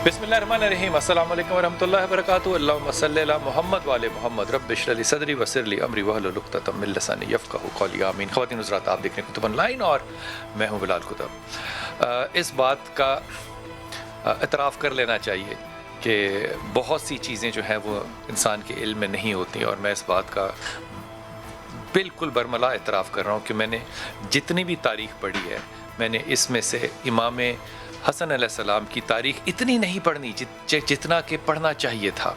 بسم اللہ الرحمن الرحیم، السلام علیکم ورحمۃ اللہ وبرکاتہ۔ اللہم صلی علی محمد وعلی محمد، رب اشرح لی صدری ویسر لی امری واحلل عقدۃ من لسانی یفقہوا قولی، آمین۔ خواتین حضرات، آپ دیکھ رہے ہیں کتب آن لائن اور میں ہوں بلال کتب۔ اس بات کا اعتراف کر لینا چاہیے کہ بہت سی چیزیں جو ہیں وہ انسان کے علم میں نہیں ہوتی، اور میں اس بات کا بالکل برملا اعتراف کر رہا ہوں کہ میں نے جتنی بھی تاریخ پڑھی ہے، میں نے اس میں سے امام حسن علیہ السلام کی تاریخ اتنی نہیں پڑھنی جتنا کہ پڑھنا چاہیے تھا۔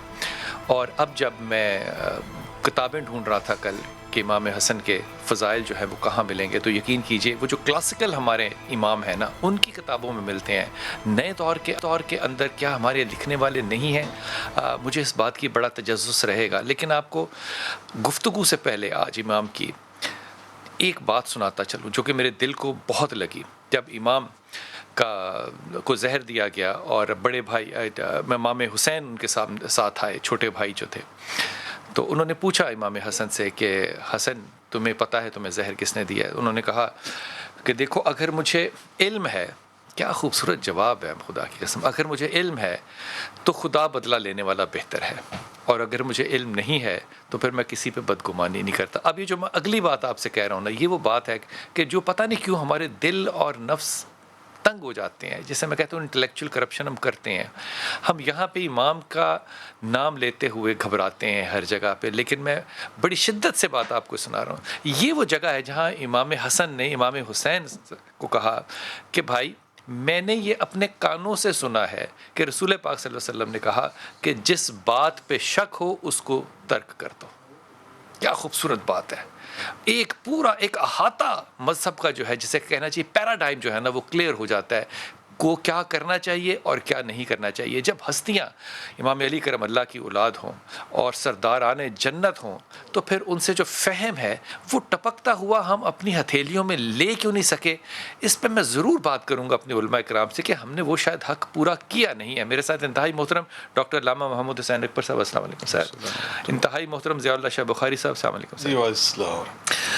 اور اب جب میں کتابیں ڈھونڈ رہا تھا کل کہ امام حسن کے فضائل جو ہے وہ کہاں ملیں گے، تو یقین کیجئے وہ جو کلاسیکل ہمارے امام ہیں نا، ان کی کتابوں میں ملتے ہیں۔ نئے دور کے اندر کیا ہمارے لکھنے والے نہیں ہیں؟ مجھے اس بات کی بڑا تجسس رہے گا، لیکن آپ کو گفتگو سے پہلے آج امام کی ایک بات سناتا چلوں جو کہ میرے دل کو بہت لگی۔ جب امام کو زہر دیا گیا اور بڑے بھائی امام حسین ان کے ساتھ آئے، چھوٹے بھائی جو تھے، تو انہوں نے پوچھا امام حسن سے کہ حسن، تمہیں پتہ ہے تمہیں زہر کس نے دیا ہے؟ انہوں نے کہا کہ دیکھو، اگر مجھے علم ہے، کیا خوبصورت جواب ہے، خدا کی قسم، اگر مجھے علم ہے تو خدا بدلہ لینے والا بہتر ہے، اور اگر مجھے علم نہیں ہے تو پھر میں کسی پہ بدگمانی نہیں کرتا۔ اب یہ جو میں اگلی بات آپ سے کہہ رہا ہوں نا، یہ وہ بات ہے کہ جو پتہ نہیں کیوں ہمارے دل اور نفس تنگ ہو جاتے ہیں، جسے میں کہتا ہوں انٹلیکچوئل کرپشن ہم کرتے ہیں۔ ہم یہاں پہ امام کا نام لیتے ہوئے گھبراتے ہیں ہر جگہ پہ، لیکن میں بڑی شدت سے بات آپ کو سنا رہا ہوں۔ یہ وہ جگہ ہے جہاں امام حسن نے امام حسین کو کہا کہ بھائی، میں نے یہ اپنے کانوں سے سنا ہے کہ رسول پاک صلی اللہ علیہ وسلم نے کہا کہ جس بات پہ شک ہو اس کو ترک کر دو۔ کیا خوبصورت بات ہے! ایک پورا ایک احاطہ مذہب کا جو ہے، جسے کہنا چاہیے پیراڈائم جو ہے نا، وہ کلیئر ہو جاتا ہے کو کیا کرنا چاہیے اور کیا نہیں کرنا چاہیے۔ جب ہستیاں امام علی کرم اللہ کی اولاد ہوں اور سرداران جنت ہوں، تو پھر ان سے جو فہم ہے وہ ٹپکتا ہوا ہم اپنی ہتھیلیوں میں لے کیوں نہیں سکے؟ اس پہ میں ضرور بات کروں گا اپنے علماء کرام سے کہ ہم نے وہ شاید حق پورا کیا نہیں ہے۔ میرے ساتھ انتہائی محترم ڈاکٹر علامہ محمد حسین اکبر صاحب، السلام علیکم صاحب۔ انتہائی محترم ضیاء اللہ شاہ بخاری صاحب، السلام علیکم صاحب۔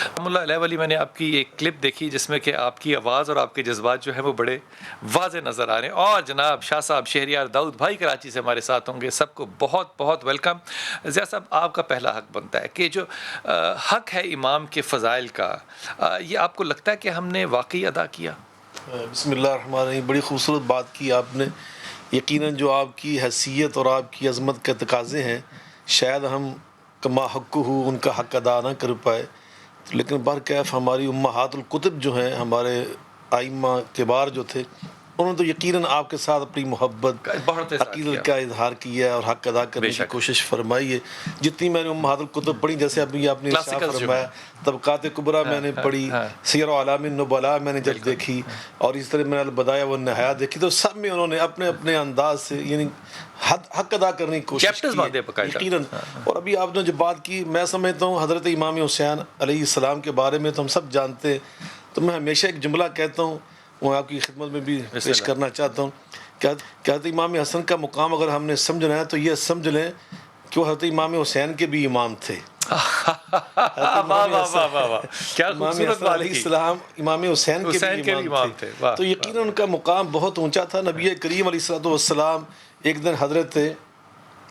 رحم اللہ علیہ ولی، میں نے آپ کی ایک کلپ دیکھی جس میں کہ آپ کی آواز اور آپ کے جذبات جو ہیں وہ بڑے واضح نظر آ رہے ہیں، اور جناب شاہ صاحب شہریار داؤد بھائی کراچی سے ہمارے ساتھ ہوں گے۔ سب کو بہت بہت ویلکم۔ ضیاء صاحب، آپ کا پہلا حق بنتا ہے کہ جو حق ہے امام کے فضائل کا، یہ آپ کو لگتا ہے کہ ہم نے واقعی ادا کیا؟ بسم اللہ الرحمن الرحیم، بڑی خوبصورت بات کی آپ نے۔ یقیناً جو آپ کی حیثیت اور آپ کی عظمت کے تقاضے ہیں، شاید ہم کما حق ہو ان کا حق ادا نہ کر پائے، لیکن برکیف ہماری امہات الکتب جو ہیں، ہمارے ائمہ کبار جو تھے، انہوں نے تو یقیناً آپ کے ساتھ اپنی محبت، عقیدت کا اظہار کیا ہے اور حق ادا کرنے کی کوشش فرمائی ہے۔ جتنی میں نے امہات الکتب پڑھی، جیسے ابھی آپ نے ارشاد فرمایا، طبقات کبریٰ میں نے پڑھی، سیر اعلام النبلاء میں نے جب دیکھی، اور اس طرح میں نے البدایہ والنہایہ دیکھی، تو سب میں انہوں نے اپنے اپنے انداز سے یعنی حق ادا کرنے کی کوشش کی ہے یقیناً۔ اور ابھی آپ نے جو بات کی، میں سمجھتا ہوں حضرت امام حسین علیہ السلام کے بارے میں تو ہم سب جانتے ہیں، تو میں ہمیشہ ایک جملہ کہتا ہوں، وہ آپ کی خدمت میں بھی پیش کرنا چاہتا ہوں کہ حضرت امام حسن کا مقام اگر ہم نے سمجھنا ہے تو یہ سمجھ لیں کہ وہ حضرت امام حسین کے بھی امام تھے۔ امام حسن علیہ السلام امام حسین کے بھی امام تھے، تو یقیناً ان کا مقام بہت اونچا تھا۔ نبی کریم علیہ السلام ایک دن حضرت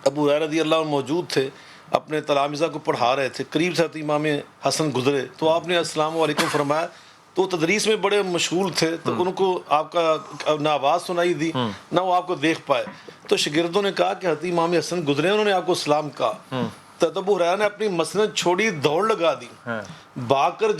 ابو ہریرہ رضی اللہ عنہ موجود تھے، اپنے تلامذہ کو پڑھا رہے تھے، قریب سے امام حسن گزرے تو آپ نے السلام علیکم فرمایا، تو تدریس میں بڑے مشغول تھے، تو ان کو آپ کا نہ آواز سنائی دی نہ وہ آپ کو دیکھ پائے، تو شاگردوں نے کہا کہ حضرت امام حسن گزرے، انہوں نے آپ کو سلام کہا۔ تو ابو ہریرہ نے اپنی مسند چھوڑی، دوڑ لگا دی، بھاگ کر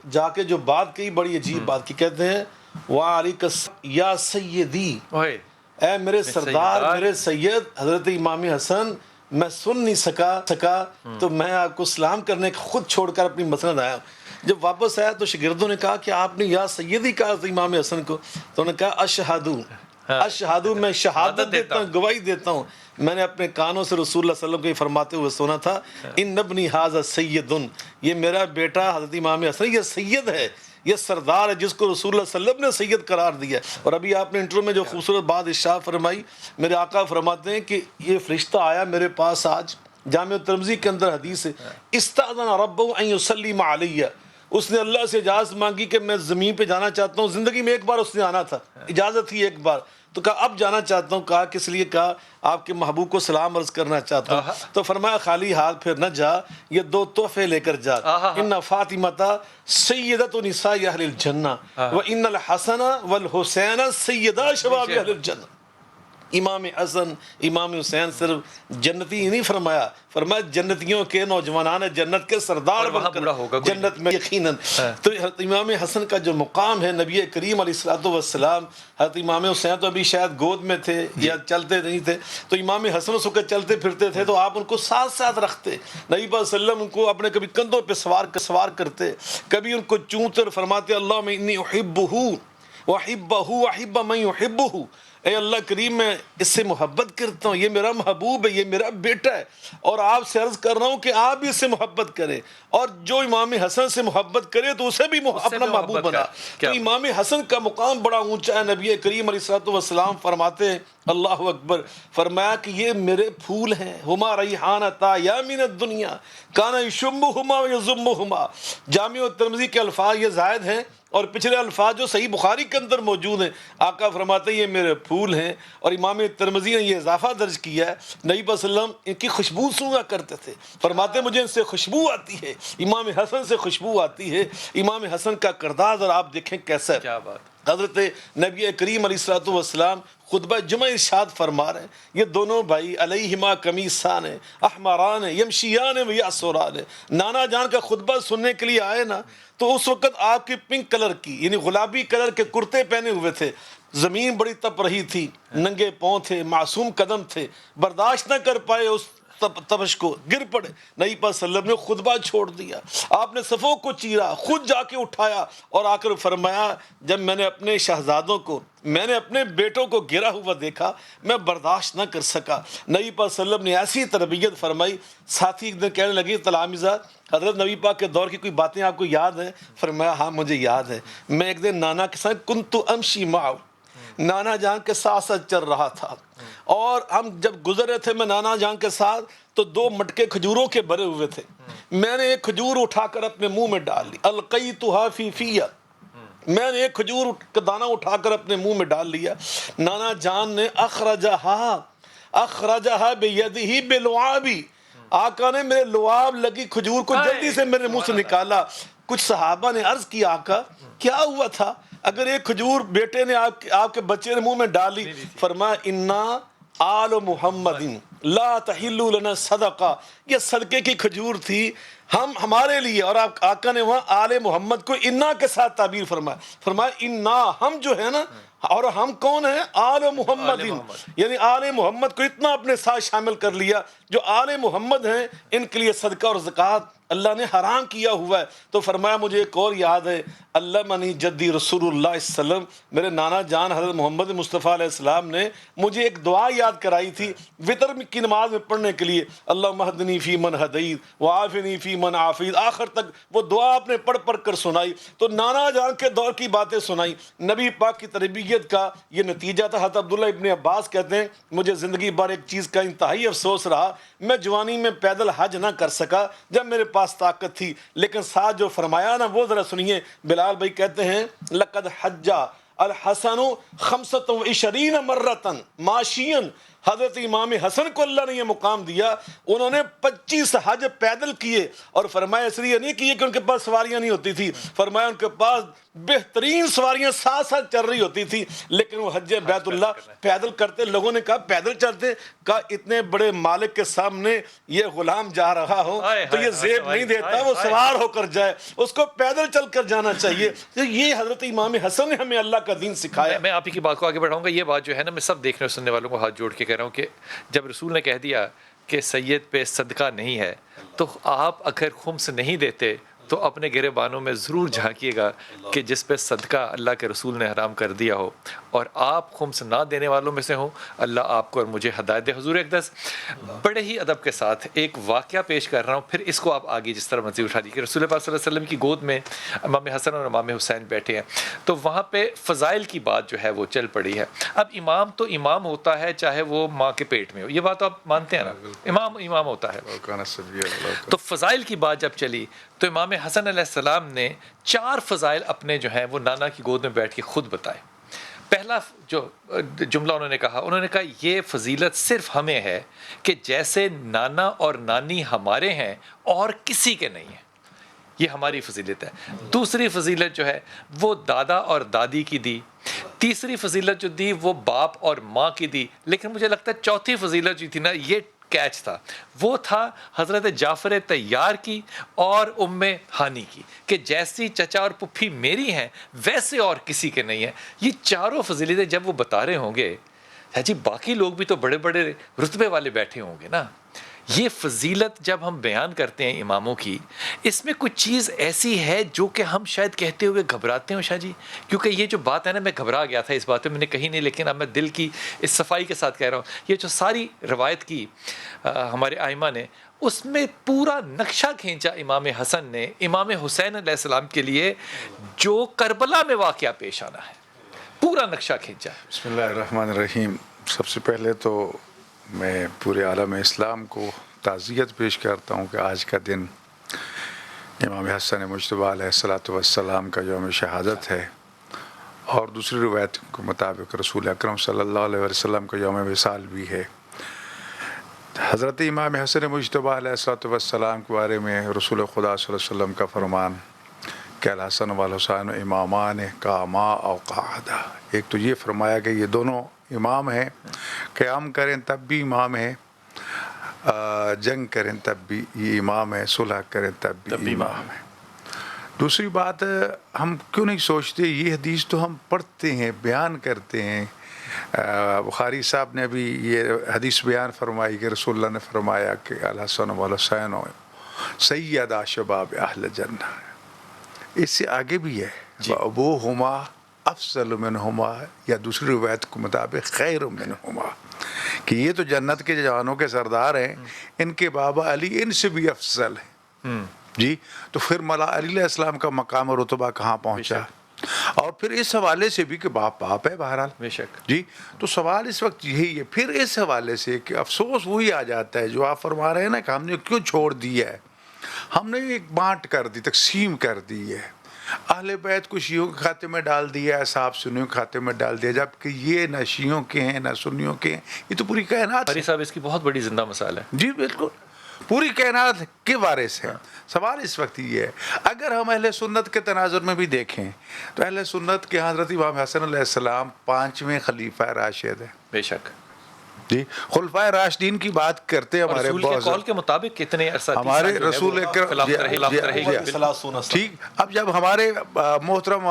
جا کے جو بات کہی، بڑی عجیب بات کی، کہتے ہیں وعلیک یا سیدی، اے میرے سردار، میرے سید حضرت امام حسن، میں سن نہیں سکا تو میں آپ کو سلام کرنے کا خود چھوڑ کر اپنی مسند آیا۔ جب واپس آیا تو شاگردوں نے کہا کہ آپ نے یا سیدی کہا حضرت امام حسن کو، تو انہوں نے کہا اشہدو، میں شہادت دیتا ہوں، گواہی دیتا ہوں، میں نے اپنے کانوں سے رسول اللہ صلی اللہ علیہ وسلم کو یہ فرماتے ہوئے سنا تھا، ان ابنی ھذا سید، یہ میرا بیٹا حضرت امام حسن یہ سید ہے، یہ سردار ہے جس کو رسول اللہ صلی اللہ علیہ وسلم نے سید قرار دیا۔ اور ابھی آپ نے انٹرو میں جو خوبصورت بات ارشاد فرمائی، میرے آقا فرماتے ہیں کہ یہ فرشتہ آیا میرے پاس آج، جامع ترمذی کے اندر حدیث ہے، استاذن ربہ ان یسلم علیہ، اس نے اللہ سے اجازت مانگی کہ میں زمین پہ جانا چاہتا ہوں، زندگی میں ایک بار اس نے آنا تھا، اجازت ہی ایک بار، تو کہا اب جانا چاہتا ہوں. کہا کس لیے؟ کہا آپ کے محبوب کو سلام عرض کرنا چاہتا ہوں. تو فرمایا خالی ہاتھ پھر نہ جا, یہ 2 تحفے لے کر جا. ان فاطمہ سیدۃ نساء اہل الجنہ وان الحسن والحسین سیدا شباب اہل الجنہ. امام حسن امام حسین صرف جنتی ہی نہیں فرمایا, فرمایا جنتیوں کے نوجوانان جنت کے سردار بن کر جنت میں یقیناً. تو حضرت امام حسن کا جو مقام ہے, نبی کریم علیہ الصلوۃ والسلام, حضرت امام حسین تو ابھی شاید گود میں تھے یا چلتے نہیں تھے, تو امام حسن اس وقت چلتے پھرتے تھے, تو آپ ان کو ساتھ ساتھ رکھتے. نبی پاک صلی اللہ علیہ وسلم ان کو اپنے کبھی کندھوں پہ سوار کرتے, کبھی ان کو چومتے اور فرماتے اللہم انی احبہ واحبہ واحب من یحبہ, اے اللہ کریم میں اس سے محبت کرتا ہوں, یہ میرا محبوب ہے, یہ میرا بیٹا ہے, اور آپ سے عرض کر رہا ہوں کہ آپ بھی اس سے محبت کریں, اور جو امام حسن سے محبت کرے تو اسے بھی اپنا محبوب بنا. تو امام حسن کا مقام بڑا اونچا ہے. نبی کریم علیہ الصلوۃ والسلام فرماتے ہیں اللہ اکبر, فرمایا کہ یہ میرے پھول ہیں, ہما ریحانتا یا من الدنیا کانا یشمہما ویضمہما. جامع ترمذی کے الفاظ یہ زائد ہیں, اور پچھلے الفاظ جو صحیح بخاری کے اندر موجود ہیں, آقا فرماتے ہیں یہ میرے پھول ہیں. اور امام ترمذی نے یہ اضافہ درج کیا ہے, نبی صلی اللہ علیہ وسلم ان کی خوشبو سونگا کرتے تھے, فرماتے مجھے ان سے خوشبو آتی ہے, امام حسن سے خوشبو آتی ہے. امام حسن کا کردار اور آپ دیکھیں کیسا ہے. کیا بات. حضرت نبی کریم علیہ الصلوۃ والسلام خطبہ جمعہ ارشاد فرما رہے ہیں, یہ دونوں بھائی علیہما قمیصان احمران یمشیان و یاسوران. نانا جان کا خطبہ سننے کے لیے آئے نا, تو اس وقت آپ کی پنک کلر کی یعنی گلابی کلر کے کرتے پہنے ہوئے تھے, زمین بڑی تپ رہی تھی, ننگے پاؤں تھے, معصوم قدم تھے, برداشت نہ کر پائے اس تپش کو, گر پڑے. نبی پاک صلی اللہ علیہ وسلم نے خطبہ چھوڑ دیا, آپ نے صفوں کو چیرا, خود جا کے اٹھایا, اور آ کر فرمایا جب میں نے اپنے شہزادوں کو, میں نے اپنے بیٹوں کو گرا ہوا دیکھا, میں برداشت نہ کر سکا. نبی پاک صلی اللہ علیہ وسلم نے ایسی تربیت فرمائی. ساتھی ایک دن کہنے لگے تلامذہ حضرت نبی پاک کے دور کی کوئی باتیں آپ کو یاد ہیں؟ فرمایا ہاں مجھے یاد ہے, میں ایک دن نانا کے ساتھ کنت امشی معه, نانا جان کے ساتھ ساتھ چل رہا تھا, اور ہم جب گزر رہے تھے میں نانا جان کے ساتھ, تو 2 مٹکے کھجوروں کے بھرے ہوئے تھے, میں نے ایک کھجور اٹھا کر اپنے منہ میں ڈال لی, القیتھا فی فیہ, میں نے ایک کھجور کا دانہ اٹھا کر اپنے منہ میں ڈال لیا. نانا جان نے اخرجہا بیدہ بلعاب, آقا نے میرے لعاب لگی کھجور کو جلدی سے میرے منہ سے نکالا. کچھ صحابہ نے عرض کیا آقا کیا ہوا تھا اگر ایک کھجور بیٹے نے آپ کے بچے نے منہ میں ڈالی؟ فرمایا انا آل محمد لا تحل لنا صدقہ, یہ صدقے کی کھجور تھی ہمارے لیے. اور آقا نے وہاں آل محمد کو انا کے ساتھ تعبیر فرمایا انا, ہم جو ہے نا, اور ہم کون ہیں؟ آل محمد, یعنی آل محمد کو اتنا اپنے ساتھ شامل کر لیا. جو آل محمد ہیں ان کے لیے صدقہ اور زکوٰۃ اللہ نے حرام کیا ہوا ہے. تو فرمایا مجھے ایک اور یاد ہے, اللہ منی جدی رسول اللہ صلی اللہ علیہ وسلم, میرے نانا جان حضرت محمد مصطفیٰ علیہ السلام نے مجھے ایک دعا یاد کرائی تھی وطر کی نماز میں پڑھنے کے لیے, اللہم اہدنی فی من ہدیت وعافنی فی من عافیت, آخر تک وہ دعا آپ نے پڑھ کر سنائی. تو نانا جان کے دور کی باتیں سنائی. نبی پاک کی تربیت کا یہ نتیجہ تھا. حضرت عبداللہ ابن عباس کہتے ہیں مجھے زندگی بھر ایک چیز کا انتہائی افسوس رہا, میں جوانی میں پیدل حج نہ کر سکا جب میرے پاس طاقت تھی, لیکن ساتھ جو فرمایا نا وہ ذرا سنیے. بلال بھائی کہتے ہیں لقد حج الحسن 25 مرۃ ماشیا, حضرت امام حسن کو اللہ نے یہ مقام دیا, انہوں نے 25 حج پیدل کیے. اور فرمایا اس لیے نہیں کیے کہ ان کے پاس سواریاں نہیں ہوتی تھی, فرمایا ان کے پاس بہترین سواریاں ساتھ ساتھ چل رہی ہوتی تھی, لیکن وہ حج بیت اللہ پیدل کرتے. لوگوں نے کہا پیدل چلتے, کہا اتنے بڑے مالک کے سامنے یہ غلام جا رہا ہو تو یہ زیب نہیں دیتا وہ سوار ہو کر جائے, اس کو پیدل چل کر جانا چاہیے. تو یہ حضرت امام حسن نے ہمیں اللہ کا دین سکھایا. میں آپ ہی کی بات کو آگے بڑھاؤں گا. یہ بات جو ہے نا, میں سب دیکھنے اور سننے والوں کو ہاتھ جوڑ کے کہہ رہا ہوں کہ جب رسول نے کہہ دیا کہ سید پہ صدقہ نہیں ہے, تو آپ اگر خمس نہیں دیتے تو اپنے گریبانوں میں ضرور جھانکیے گا کہ جس پہ صدقہ اللہ کے رسول نے حرام کر دیا ہو, اور آپ خمس نہ دینے والوں میں سے ہوں. اللہ آپ کو اور مجھے ہدایت دے. حضور اقدس بڑے ہی ادب کے ساتھ ایک واقعہ پیش کر رہا ہوں, پھر اس کو آپ آگے جس طرح مرضی اٹھا دیجیے. کہ رسول پاک صلی اللہ علیہ وسلم کی گود میں امام حسن اور امام حسین بیٹھے ہیں, تو وہاں پہ فضائل کی بات جو ہے وہ چل پڑی ہے. اب امام تو امام ہوتا ہے چاہے وہ ماں کے پیٹ میں ہو, یہ بات تو آپ مانتے ہیں نا, امام ہوتا ہے. تو فضائل کی بات جب چلی تو امام حسن علیہ السلام نے 4 فضائل اپنے جو ہیں وہ نانا کی گود میں بیٹھ کے خود بتائے. پہلا جو جملہ انہوں نے کہا یہ فضیلت صرف ہمیں ہے کہ جیسے نانا اور نانی ہمارے ہیں اور کسی کے نہیں ہیں، یہ ہماری فضیلت ہے۔ دوسری فضیلت جو ہے وہ دادا اور دادی کی دی، تیسری فضیلت جو دی وہ باپ اور ماں کی دی، لیکن مجھے لگتا ہے چوتھی فضیلت جو تھی نا، یہ کیچ تھا، وہ تھا حضرت جعفر طیار کی اور ام ہانی کی، کہ جیسی چچا اور پپھی میری ہیں ویسے اور کسی کے نہیں ہیں۔ یہ چاروں فضیلتیں جب وہ بتا رہے ہوں گے، جی باقی لوگ بھی تو بڑے بڑے رتبے والے بیٹھے ہوں گے نا، یہ فضیلت جب ہم بیان کرتے ہیں اماموں کی، اس میں کچھ چیز ایسی ہے جو کہ ہم شاید کہتے ہوئے گھبراتے ہیں شاہ جی، کیونکہ یہ جو بات ہے نا، میں گھبرا گیا تھا اس بات پہ، میں نے کہی نہیں، لیکن اب میں دل کی اس صفائی کے ساتھ کہہ رہا ہوں، یہ جو ساری روایت کی ہمارے آئمہ نے، اس میں پورا نقشہ کھینچا امام حسن نے امام حسین علیہ السلام کے لیے جو کربلا میں واقعہ پیش آنا ہے، پورا نقشہ کھینچا۔ بسم اللہ الرحمن الرحیم۔ سب سے پہلے تو میں پورے عالم اسلام کو تعزیت پیش کرتا ہوں کہ آج کا دن امام حسن مجتبیٰ علیہ السلام کا یوم شہادت ہے، اور دوسری روایت کے مطابق رسول اکرم صلی اللہ علیہ وسلم کا یوم وصال بھی ہے۔ حضرت امام حسن مجتبیٰ علیہ السلام کے بارے میں رسول خدا صلی اللہ علیہ وسلم کا فرمان کہ الحسن والحسین امامان قاما او قعدا، ایک تو یہ فرمایا کہ یہ دونوں امام ہیں، قیام کریں تب بھی امام ہیں، جنگ کریں تب بھی یہ امام ہے، صلح کریں تب بھی امام ہے۔ دوسری بات، ہم کیوں نہیں سوچتے، یہ حدیث تو ہم پڑھتے ہیں، بیان کرتے ہیں۔ بخاری صاحب نے بھی یہ حدیث بیان فرمائی کہ رسول اللہ نے فرمایا کہ الحسن والحسین سیدا شباب اہل جنہ، اس سے آگے بھی ہے ابوہما افضل منہما، یا دوسری روایت کے مطابق خیر منہما، کہ یہ تو جنت کے جوانوں کے سردار ہیں، ان کے بابا علی ان سے بھی افضل ہیں۔ جی تو پھر مولا علی علیہ السلام کا مقام و رتبہ کہاں پہنچا، اور پھر اس حوالے سے بھی کہ باپ ہے بہرحال، بے شک جی۔ تو سوال اس وقت یہی ہے، پھر اس حوالے سے کہ افسوس وہی آ جاتا ہے جو آپ فرما رہے ہیں نا کہ ہم نے کیوں چھوڑ دیا ہے، ہم نے ایک بانٹ کر دی، تقسیم کر دی ہے، اہل بیت کو شیعوں کے کھاتے میں ڈال دیا، اصحاب سنیوں کے کھاتے میں ڈال دیا، جبکہ یہ نہ شیعوں کے ہیں نہ سنیوں کے ہیں، یہ تو پوری کائنات قاری صاحب اس کی بہت بڑی زندہ مثال ہے۔ جی بالکل پوری کائنات کے وارث ہیں۔ سوال اس وقت یہ ہے، اگر ہم اہل سنت کے تناظر میں بھی دیکھیں تو اہل سنت کے حضرت امام حسن علیہ السلام 5ویں خلیفہ راشد ہیں، بے شک، جی۔ خلفائے راشدین کی بات کرتے ہمارے رسول کے قول کے مطابق کتنے عرصہ ہمارے رسول ٹھیک۔ اب جب ہمارے محترم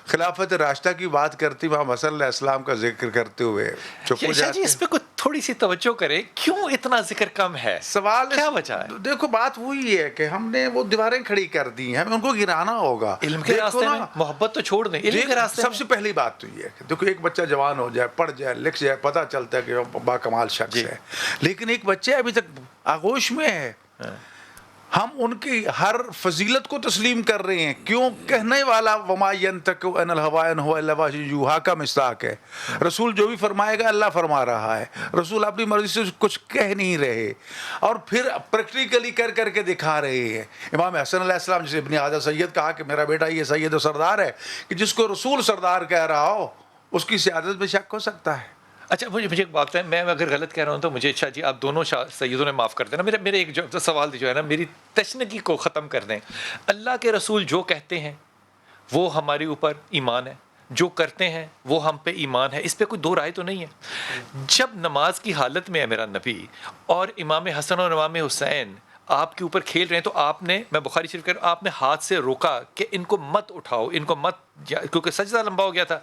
خلافت راشدہ کی بات کرتی امام حسن علیہ السلام کا ذکر کرتے ہوئے چپ ہو جی جاتے، اس پہ کچھ تھوڑی سی توجہ کریں، کیوں اتنا ذکر کم ہے؟ سوال کیا وجہ ہے؟ دیکھو بات وہی ہے کہ ہم نے وہ دیواریں کھڑی کر دی ہیں، ہمیں ان کو گرانا ہوگا۔ علم کے راستے میں محبت تو چھوڑ دیں، علم کے راستے سب سے پہلی بات تو یہ ہے کہ دیکھو ایک بچہ جوان ہو جائے، پڑھ جائے، لکھ جائے، پتہ چلتا ہے کہ وہ با کمال شخص ہے، لیکن ایک بچہ ابھی تک آغوش میں ہے، ہم ان کی ہر فضیلت کو تسلیم کر رہے ہیں، کیوں؟ کہنے والا وما ینطق عن الہوی ان هو الا وحی یوحی کا مصداق ہے، رسول جو بھی فرمائے گا اللہ فرما رہا ہے، رسول اپنی مرضی سے کچھ کہہ نہیں رہے، اور پھر پریکٹیکلی کر کر کے دکھا رہے ہیں۔ امام حسن علیہ السلام جسے ابن اعظم سید کہا کہ میرا بیٹا یہ سید و سردار ہے، کہ جس کو رسول سردار کہہ رہا ہو اس کی سیادت میں شک ہو سکتا ہے۔ اچھا مجھے ایک بات ہے، میں اگر غلط کہہ رہا ہوں تو مجھے اچھا جی آپ دونوں سیدوں نے معاف کر دینا، میرے ایک جو سوال جو ہے نا، میری تشنگی کو ختم کر دیں۔ اللہ کے رسول جو کہتے ہیں وہ ہمارے اوپر ایمان ہے، جو کرتے ہیں وہ ہم پہ ایمان ہے، اس پہ کوئی دو رائے تو نہیں ہے۔ جب نماز کی حالت میں ہے میرا نبی اور امام حسن اور امام حسین آپ کے اوپر کھیل رہے ہیں، تو آپ نے، میں بخاری شریف کہہ رہا ہوں، آپ نے ہاتھ سے روکا کہ ان کو مت اٹھاؤ، ان کو مت، کیونکہ سجدہ لمبا ہو گیا تھا۔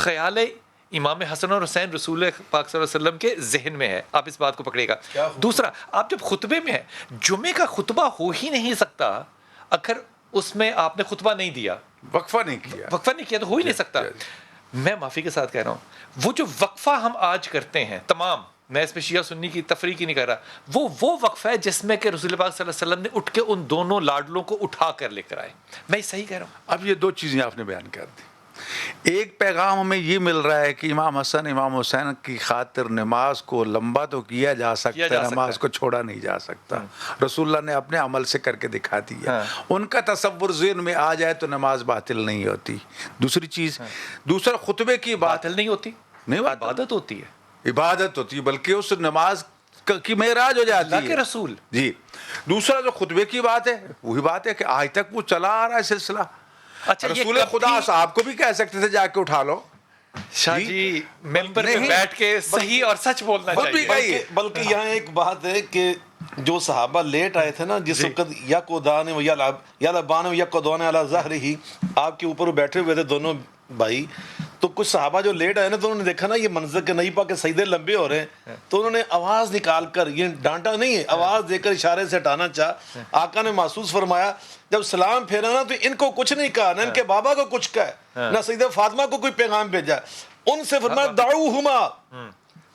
خیال امام حسن اور حسین رسول پاک صلی اللہ علیہ وسلم کے ذہن میں ہے، آپ اس بات کو پکڑے گا۔ دوسرا، آپ جب خطبے میں ہیں، جمعے کا خطبہ ہو ہی نہیں سکتا اگر اس میں آپ نے خطبہ نہیں دیا، وقفہ نہیں کیا تو ہو ہی نہیں سکتا۔ میں معافی کے ساتھ کہہ رہا ہوں، وہ جو وقفہ ہم آج کرتے ہیں تمام، میں اس میں شیعہ سنی کی تفریق ہی نہیں کر رہا، وہ وقفہ ہے جس میں کہ رسول پاک صلی اللہ علیہ وسلم نے اٹھ کے ان دونوں لاڈلوں کو اٹھا کر لے کر آئے۔ میں صحیح کہہ رہا ہوں؟ اب یہ دو چیزیں آپ نے بیان کر دی، ایک پیغام ہمیں یہ مل رہا ہے کہ امام حسن امام حسین کی خاطر نماز کو لمبا تو کیا جا سکتا ہے، نماز کو چھوڑا نہیں جا سکتا. رسول اللہ نے اپنے عمل سے کر کے دکھا دیا. ان کا تصور ذہن میں آ جائے تو نماز باطل نہیں ہوتی. دوسری چیز، دوسرا خطبے کی بات باطل نہیں ہوتی، نہیں، عبادت ہوتی ہے، عبادت ہوتی ہے، بلکہ اس نماز کی معراج ہو جاتی ہے. اللہ کے رسول. جی. دوسرا جو خطبے کی بات ہے وہی بات ہے کہ آج تک وہ چلا آ رہا ہے سلسلہ. اچھا، رسول خدا صاحب کو بھی کہہ سکتے تھے جا کے اٹھا لو. شاہ جی ممبر پہ بیٹھ کے صحیح اور سچ بولنا چاہیے. بلکہ یہاں ایک بات ہے کہ جو صحابہ لیٹ آئے تھے نا، جس وقت یا قدان یا لبان یا قدوان علی ظہرہ، آپ کے اوپر بیٹھے ہوئے تھے دونوں بھائی، تو کچھ صحابہ جو لیٹ آئے نا تو انہوں نے دیکھا نا یہ منظر کہ نہیں پا کے سجدے لمبے ہو رہے ہیں، تو انہوں نے آواز نکال کر، یہ ڈانٹا نہیں ہے، آواز دے کر اشارے سے ہٹانا چاہ. آقا نے محسوس فرمایا جب سلام پھیرا نا تو ان کو کچھ نہیں کہا، نہ ان کے بابا کو کچھ کہا، نہ سیدہ فاطمہ کو کوئی پیغام بھیجا. ان سے فرمایا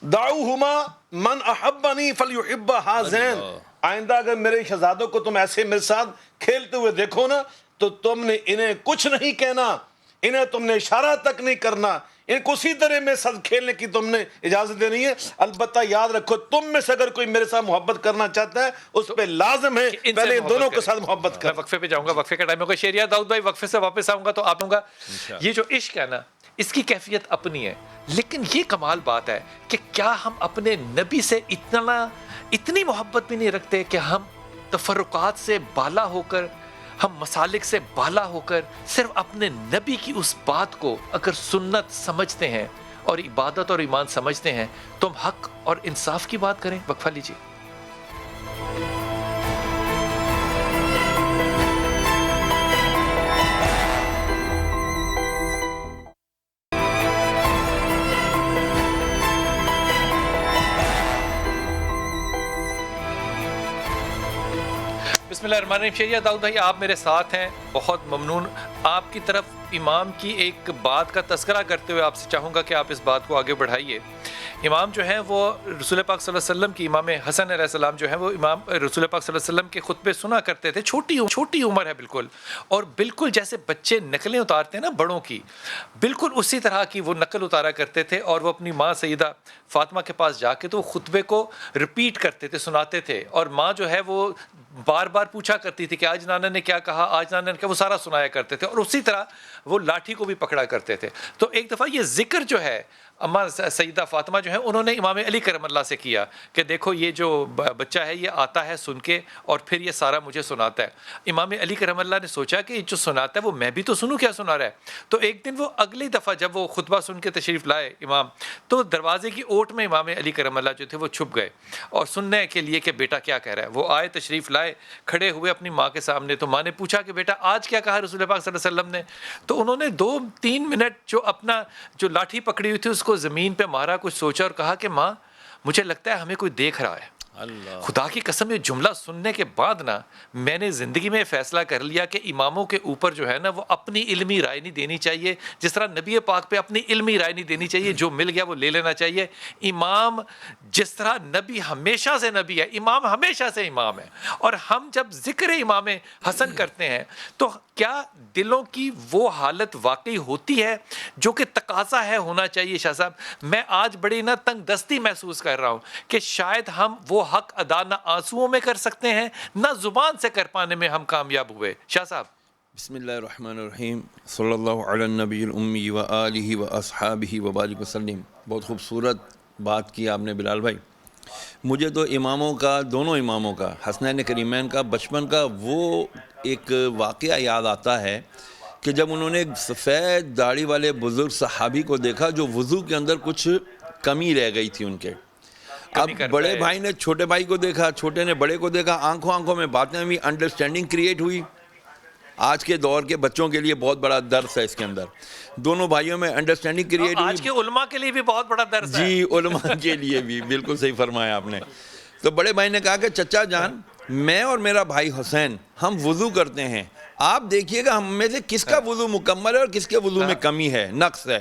دعوہما من احبنی فلیحب ہذین. آئندہ اگر میرے شہزادوں کو تم ایسے میرے ساتھ کھیلتے ہوئے دیکھو نا تو تم نے انہیں کچھ نہیں کہنا، انہیں تم نے اشارہ تک نہیں کرنا، ان کو اسی طرح میرے ساتھ کھیلنے کی تم نے اجازت دینی ہے. البتہ یاد رکھو تم میں سے اگر کوئی میرے ساتھ محبت کرنا چاہتا ہے اس پہ لازم ہے پہلے دونوں کے ساتھ محبت کر. میں وقفے پہ جاؤں گا، وقفے کا ٹائم ہوگا. شہریار داؤد بھائی وقفے سے واپس آؤں گا تو آپ ہوں گا. یہ جو عشق ہے نا اس کی کیفیت اپنی ہے، لیکن یہ کمال بات ہے کہ کیا ہم اپنے نبی سے اتنی محبت بھی نہیں رکھتے کہ ہم تفرقات سے بالا ہو کر، ہم مسالک سے بالا ہو کر صرف اپنے نبی کی اس بات کو اگر سنت سمجھتے ہیں اور عبادت اور ایمان سمجھتے ہیں تو ہم حق اور انصاف کی بات کریں. وقفہ لیجیے. بسم اللہ الرحمن الرحیم. شہریار داؤد بھائی آپ میرے ساتھ ہیں، بہت ممنون. آپ کی طرف امام کی ایک بات کا تذکرہ کرتے ہوئے آپ سے چاہوں گا کہ آپ اس بات کو آگے بڑھائیے. امام جو ہیں وہ رسول پاک صلی اللہ علیہ وسلم کی، امام حسن علیہ السلام جو ہیں وہ امام رسول پاک صلی اللہ علیہ وسلم کے خطبے سنا کرتے تھے. چھوٹی عمر ہے بالکل، اور بالکل جیسے بچے نقلیں اتارتے ہیں نا بڑوں کی، بالکل اسی طرح کی وہ نقل اتارا کرتے تھے. اور وہ اپنی ماں سیدہ فاطمہ کے پاس جا کے تو وہ خطبے کو رپیٹ کرتے تھے، سناتے تھے. اور ماں جو ہے وہ بار بار پوچھا کرتی تھی کہ آج نانا نے کیا کہا، آج نانا نے کیا، وہ سارا سنایا کرتے تھے. اور اسی طرح وہ لاٹھی کو بھی پکڑا کرتے تھے. تو ایک دفعہ یہ ذکر جو ہے اما سیدہ فاطمہ جو ہیں انہوں نے امام علی کرم اللہ سے کیا کہ دیکھو یہ جو بچہ ہے یہ آتا ہے سن کے اور پھر یہ سارا مجھے سناتا ہے. امام علی کرم اللہ نے سوچا کہ یہ جو سناتا ہے وہ میں بھی تو سنوں کیا سنا رہا ہے. تو ایک دن وہ اگلی دفعہ جب وہ خطبہ سن کے تشریف لائے امام، تو دروازے کی اوٹ میں امام علی کرم اللہ جو تھے وہ چھپ گئے اور سننے کے لیے کہ بیٹا کیا کہہ رہا ہے. وہ آئے، تشریف لائے، کھڑے ہوئے اپنی ماں کے سامنے. تو ماں نے پوچھا کہ بیٹا آج کیا کہا رسول پاک صلی اللہ علیہ وسلم نے. تو انہوں نے 2-3 منٹ جو اپنا جو لاٹھی پکڑی ہوئی تھی اس کو زمین پہ مارا، کچھ سوچا اور کہا کہ ماں مجھے لگتا ہے ہمیں کوئی دیکھ رہا ہے. خدا کی قسم یہ جملہ سننے کے بعد نا میں نے زندگی میں فیصلہ کر لیا کہ اماموں کے اوپر جو ہے نا وہ اپنی علمی رائے نہیں دینی چاہیے، جس طرح نبی پاک پہ اپنی علمی رائے نہیں دینی چاہیے. جو مل گیا وہ لے لینا چاہیے. امام جس طرح نبی ہمیشہ سے نبی ہے، امام ہمیشہ سے امام ہے. اور ہم جب ذکر امام حسن کرتے ہیں تو کیا دلوں کی وہ حالت واقعی ہوتی ہے جو کہ تقاضا ہے ہونا چاہیے. شاہ صاحب میں آج بڑی نہ تنگ دستی محسوس کر رہا ہوں کہ شاید ہم وہ حق ادا نہ آنسوؤں میں کر سکتے ہیں نہ زبان سے کر پانے میں ہم کامیاب ہوئے. شاہ صاحب بسم اللہ الرحمن الرحیم. صلی اللہ علی النبی الامی و آلہ و اصحابہ و بارک وسلم. بہت خوبصورت بات کی آپ نے بلال بھائی. مجھے تو اماموں کا، دونوں اماموں کا، حسنین کریمین کا، بچپن کا وہ ایک واقعہ یاد آتا ہے کہ جب انہوں نے ایک سفید داڑھی والے بزرگ صحابی کو دیکھا جو وضو کے اندر کچھ کمی رہ گئی تھی ان کے. اب بڑے بھائی نے چھوٹے بھائی کو دیکھا، چھوٹے نے بڑے کو دیکھا، آنکھوں میں باتیں ہوئی، انڈرسٹینڈنگ کریٹ ہوئی. آج کے دور کے بچوں کے لیے بہت بڑا درس ہے اس کے اندر. دونوں بھائیوں میں انڈرسٹینڈنگ کریٹ ہوئی. آج کے علماء کے لیے بھی بہت بڑا درس ہے. جی علماء کے لیے بھی بالکل صحیح فرمایا آپ نے. تو بڑے بھائی نے کہا کہ چچا جان میں اور میرا بھائی حسین ہم وضو کرتے ہیں، آپ دیکھیے گا ہم میں سے کس کا وضو مکمل ہے اور کس کے وضو میں کمی ہے، نقص ہے.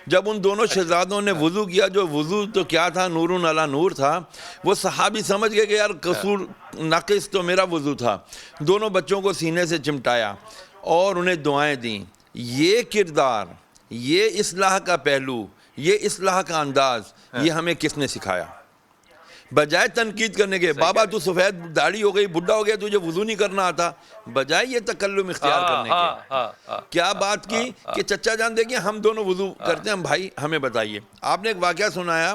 جب ان دونوں شہزادوں نے وضو کیا، جو وضو تو کیا تھا، نور علی نور تھا، وہ صحابی سمجھ گئے کہ یار قصور ناقص تو میرا وضو تھا. دونوں بچوں کو سینے سے چمٹایا اور انہیں دعائیں دیں. یہ کردار یہ اصلاح کا پہلو، یہ اصلاح کا انداز، یہ ہمیں کس نے سکھایا؟ بجائے تنقید کرنے کے، بابا تو سفید داڑھی ہو گئی، بڈھا ہو گیا، تجھے وضو نہیں کرنا آتا، بجائے یہ تکلم اختیار کرنے کے کیا بات کی کہ چچا جان دیکھیں ہم دونوں وضو کرتے ہیں، ہم بھائی ہمیں بتائیے۔ آپ نے ایک واقعہ سنایا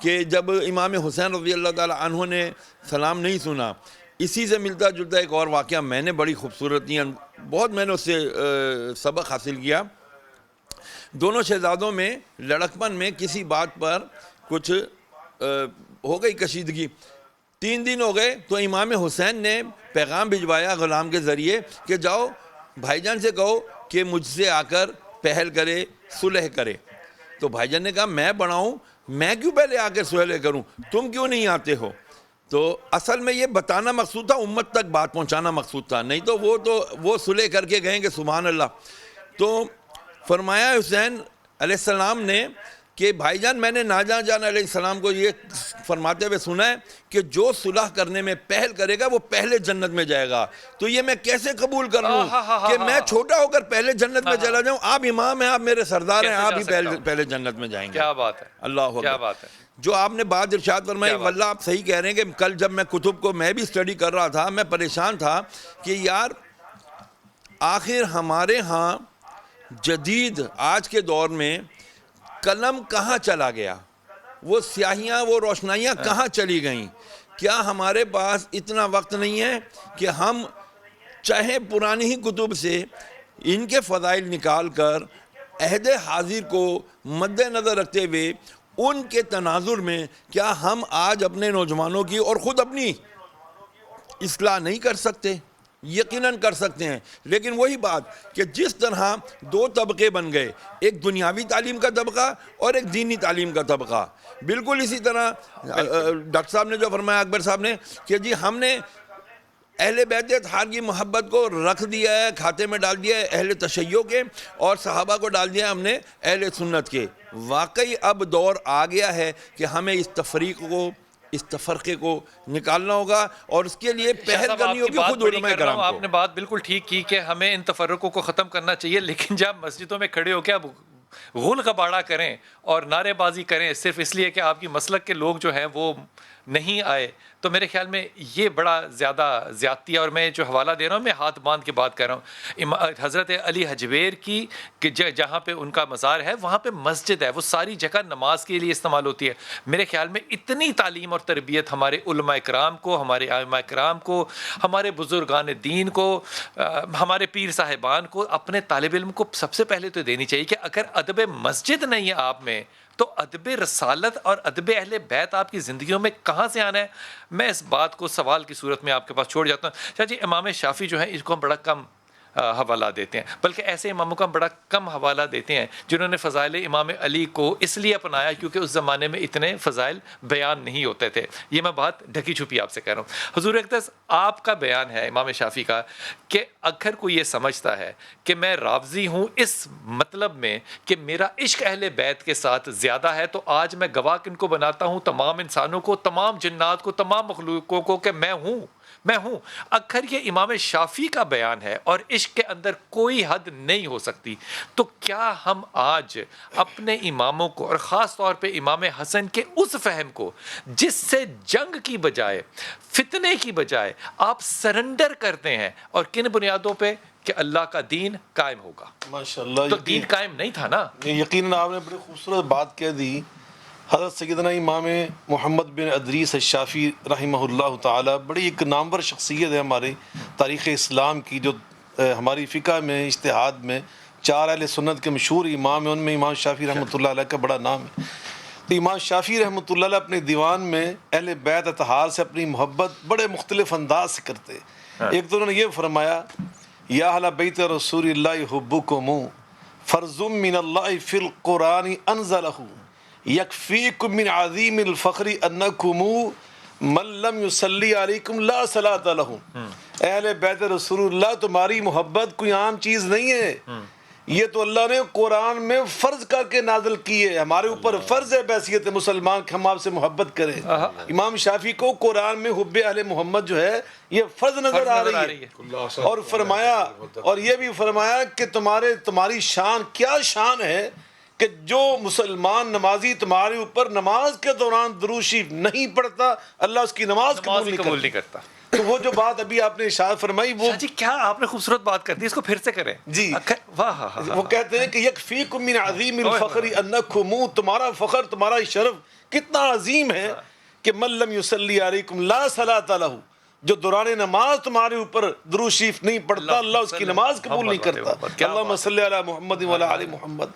کہ جب امام حسین رضی اللہ تعالی عنہ نے سلام نہیں سنا، اسی سے ملتا جلتا ایک اور واقعہ میں نے بڑی خوبصورت بہت میں نے اس سے سبق حاصل کیا۔ دونوں شہزادوں میں لڑکپن میں کسی بات پر کچھ ہو گئی کشیدگی، 3 دن ہو گئے تو امام حسین نے پیغام بھجوایا غلام کے ذریعے کہ جاؤ بھائی جان سے کہو کہ مجھ سے آ کر پہل کرے، صلح کرے۔ تو بھائی جان نے کہا میں بناؤں، میں کیوں پہلے آ کر صلح کروں، تم کیوں نہیں آتے ہو؟ تو اصل میں یہ بتانا مقصود تھا، امت تک بات پہنچانا مقصود تھا، نہیں تو وہ صلح کر کے گئیں کہ سبحان اللہ۔ تو فرمایا حسین علیہ السلام نے کہ بھائی جان میں نے ناجہاں جان علیہ السلام کو یہ فرماتے ہوئے سنا ہے کہ جو صلح کرنے میں پہل کرے گا وہ پہلے جنت میں جائے گا، تو یہ میں کیسے قبول کر لوں کہ میں چھوٹا ہو کر پہلے جنت میں چلا جاؤں؟ آپ امام ہیں، آپ میرے سردار ہیں، آپ ہی پہلے جنت میں جائیں گے۔ کیا بات ہے، اللہ اکبر، کیا بات ہے۔ جو آپ نے بات ارشاد فرمائی، واللہ آپ صحیح کہہ رہے ہیں کہ کل جب میں کتب کو میں بھی اسٹڈی کر رہا تھا، میں پریشان تھا کہ یار آخر ہمارے ہاں جدید آج کے دور میں قلم کہاں چلا گیا، وہ سیاہیاں وہ روشنائیاں کہاں چلی گئیں؟ کیا ہمارے پاس اتنا وقت نہیں ہے کہ ہم چاہے پرانی ہی کتب سے ان کے فضائل نکال کر عہد حاضر کو مد نظر رکھتے ہوئے ان کے تناظر میں کیا ہم آج اپنے نوجوانوں کی اور خود اپنی اصلاح نہیں کر سکتے؟ یقیناً کر سکتے ہیں، لیکن وہی بات کہ جس طرح 2 طبقے بن گئے، ایک دنیاوی تعلیم کا طبقہ اور ایک دینی تعلیم کا طبقہ، بالکل اسی طرح ڈاکٹر صاحب نے جو فرمایا، اکبر صاحب نے، کہ جی ہم نے اہل بیت اطہار کی محبت کو رکھ دیا ہے، کھاتے میں ڈال دیا ہے اہل تشیع کے، اور صحابہ کو ڈال دیا ہے ہم نے اہل سنت کے۔ واقعی اب دور آ گیا ہے کہ ہمیں اس تفریق کو، اس تفرقے کو نکالنا ہوگا، اور اس کے لیے پہل کرنی ہوگی خود علماء کرام کو۔ آپ نے بات بالکل ٹھیک کی کہ ہمیں ان تفرقوں کو ختم کرنا چاہیے، لیکن جب مسجدوں میں کھڑے ہو کے اب غول غباڑہ کریں اور نعرے بازی کریں صرف اس لیے کہ آپ کی مسلک کے لوگ جو ہیں وہ نہیں آئے، تو میرے خیال میں یہ بڑا زیادہ زیادتی ہے۔ اور میں جو حوالہ دے رہا ہوں میں ہاتھ باندھ کے بات کر رہا ہوں، حضرت علی حجویر کی کہ جہاں پہ ان کا مزار ہے وہاں پہ مسجد ہے، وہ ساری جگہ نماز کے لیے استعمال ہوتی ہے۔ میرے خیال میں اتنی تعلیم اور تربیت ہمارے علماء کرام کو، ہمارے ائمہ کرام کو، ہمارے بزرگان دین کو، ہمارے پیر صاحبان کو، اپنے طالب علم کو سب سے پہلے تو دینی چاہیے کہ اگر ادب مسجد نہیں ہے آپ میں تو ادب رسالت اور ادب اہل بیت آپ کی زندگیوں میں کہاں سے آنا ہے؟ میں اس بات کو سوال کی صورت میں آپ کے پاس چھوڑ جاتا ہوں۔ شاہ جی امام شافعی جو ہیں اس کو ہم بڑا کم حوالہ دیتے ہیں، بلکہ ایسے اماموں کا ہم بڑا کم حوالہ دیتے ہیں جنہوں نے فضائل امام علی کو اس لیے اپنایا کیونکہ اس زمانے میں اتنے فضائل بیان نہیں ہوتے تھے۔ یہ میں بات ڈھکی چھپی آپ سے کہہ رہا ہوں۔ حضور اقدس آپ کا بیان ہے امام شافعی کا کہ اگر کوئی یہ سمجھتا ہے کہ میں رافضی ہوں اس مطلب میں کہ میرا عشق اہل بیت کے ساتھ زیادہ ہے، تو آج میں گواہ کن کو بناتا ہوں؟ تمام انسانوں کو، تمام جنات کو، تمام مخلوقوں کو کہ میں ہوں۔ اگر یہ امام شافعی کا بیان ہے اور عشق کے اندر کوئی حد نہیں ہو سکتی، تو کیا ہم آج اپنے اماموں کو اور خاص طور پہ امام حسن کے اس فہم کو جس سے جنگ کی بجائے، فتنے کی بجائے آپ سرنڈر کرتے ہیں، اور کن بنیادوں پہ کہ اللہ کا دین قائم ہوگا؟ ماشاءاللہ، تو دین قائم نہیں تھا نا۔ یقیناً آپ نے بڑی خوبصورت بات کہہ دی۔ حضرت سیدنا امام محمد بن ادریس الشافعی رحمہ اللہ تعالی بڑی ایک نامور شخصیت ہے ہماری تاریخ اسلام کی، جو ہماری فقہ میں، اجتہاد میں 4 اہل سنت کے مشہور امام ہیں، ان میں امام شافعی رحمۃ اللہ علیہ کا بڑا نام ہے۔ تو امام شافعی رحمۃ اللہ علیہ اپنے دیوان میں اہل بیت اطہار سے اپنی محبت بڑے مختلف انداز سے کرتے۔ ایک تو انہوں نے یہ فرمایا، یا اہل بیت رسول اللہ حبکم فرض من اللہ فی القرآن انزلہ یکفیکم من عظیم الفخر انکم من لم یصلی علیکم لا صلاۃ لہ۔ اہل بیت رسول اللہ تمہاری محبت کوئی عام چیز نہیں ہے، یہ تو اللہ نے قرآن میں فرض کر کے نازل کی ہے، ہمارے اوپر فرض ہے بحیثیت مسلمان کہ ہم آپ سے محبت کریں۔ امام شافعی کو قرآن میں حب اہل محمد جو ہے یہ فرض نظر آ رہی ہے، اور فرمایا، اور یہ بھی فرمایا کہ تمہاری شان کیا شان ہے کہ جو مسلمان نمازی تمہارے اوپر نماز کے دوران درود شریف نہیں پڑھتا اللہ اس کی نماز قبول نہیں کرتا۔ تو وہ جو بات ابھی آپ نے ارشاد فرمائی وہ جی کیا آپ نے خوبصورت بات کر دی، اس کو پھر سے کریں جی، واہ، وہ کہتے ہیں کہ یکفیکم من عظیم الفخر انکم، تمہارا فخر تمہارا شرف کتنا عظیم ہے کہ من لم یصلی علیکم لا صلاۃ لہ، جو دوران نماز تمہارے اوپر درود شریف نہیں پڑھتا اللہ اس کی نماز قبول نہیں کرتا۔ اللہم صلی علی محمد وعلی آل محمد۔